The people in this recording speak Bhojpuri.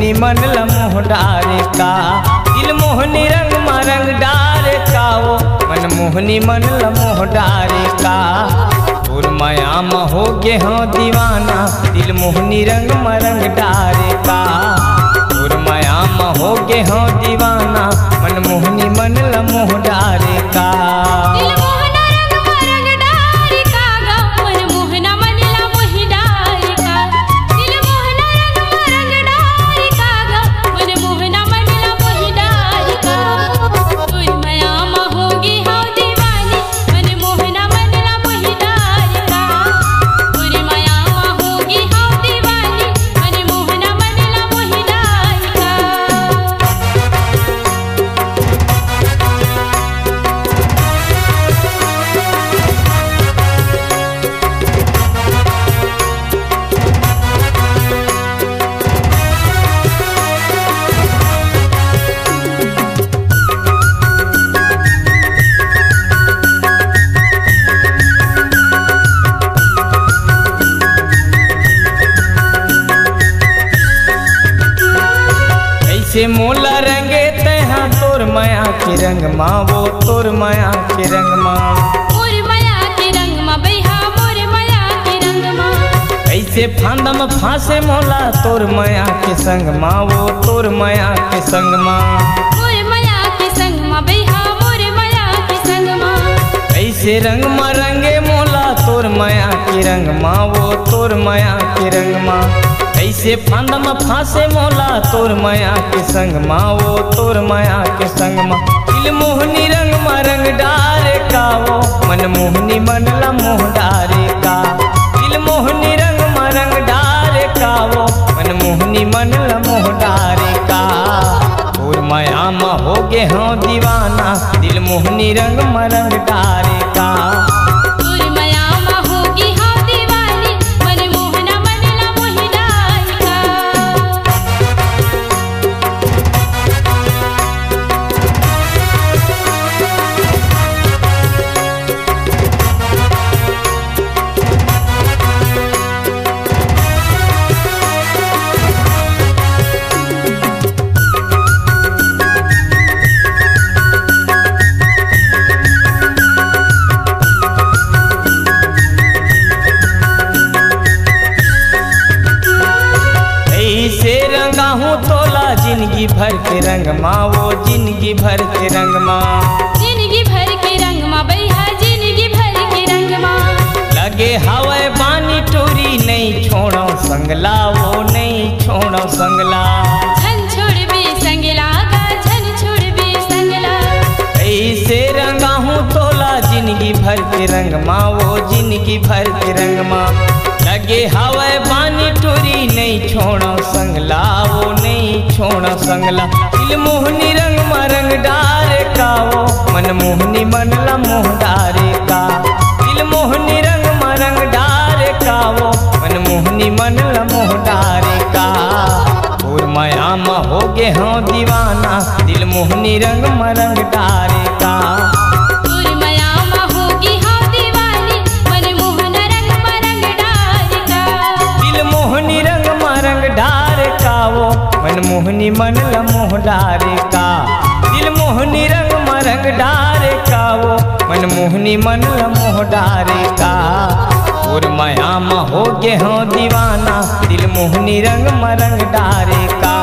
मोहनी मन लमोह डारे का, दिल मोहनी रंग मरंग डारे का, वो मन मोहनी मन लमोह डारे का। और माया में हो गे हाँ दीवाना, दिल मोहनी रंग मरंग डारे का। और माया में हो गे हाँ दीवाना, मन मोहनी मन लमोह डारे का। से मोला रंगे तहा तोर माया के रंग माँ, वो तोर माया के रंग माँ, मोर माया के रंग माँ बैहा, मोर माया के रंग माँ। ऐसे फांदम फांसे मोला तोर माया के संग माँ, वो तोर माया के संग माँ, मोर माया के संग माँ बैहा, मोर माया के संग माँ। ऐसे रंग माँ रंगे मोला तोर माया के रंग माँ, वो तोर माया के रंग माँ। ऐसे फांदम फांसे मोला तोर माया के संग माँ, वो तोर माया के संग माँ। दिल मोहनी रंग माँ रंग डारे का, वो मन मोहनी मन लमोह डारे का। दिल मोहनी रंग माँ रंग डारे का, वो मन मोहनी मन लमोह डारे का। और माया माँ हो गे हाँ दीवाना, दिल मोहनी रंग माँ रंग डारे का। जिंदगी भर के रंग माँ, वो जिंदगी भर के रंग माँ, जिंदगी भर के रंग माँ बैहा, जिंदगी भर के रंग माँ। लगे हवाए बानी टोरी नहीं छोड़ो संगला, वो नहीं छोड़ो संगला। झन छोड़ बे संगला का, झन छोड़ बे संगला। ऐसे रंगा हूँ तोला जिंदगी भर के रंग माँ, वो जिंदगी भर के रंग माँ। लगे हवाए बानी टोरी नहीं छोड़ो संगला, वो नहीं छोड़ो संगला। दिल मोहनी रंग माँ रंग डारे का, वो मन मोहनी मन लमोह डारे का। दिल मोहनी रंग माँ रंग डारे का, वो मन मोहनी मन लमोह डारे का। और माया माँ हो गे हाँ दीवाना, दिल मोहनी रंग माँ रंग डारे का। मन मोहनी मन लमोह डारे का, दिल मोहनी रंग मरंग डारे का, वो मन मोहनी मन लमोह डारे का। और माया माँ हो गे हाँ दीवाना, दिल मोहनी रंग मरंग डारे का।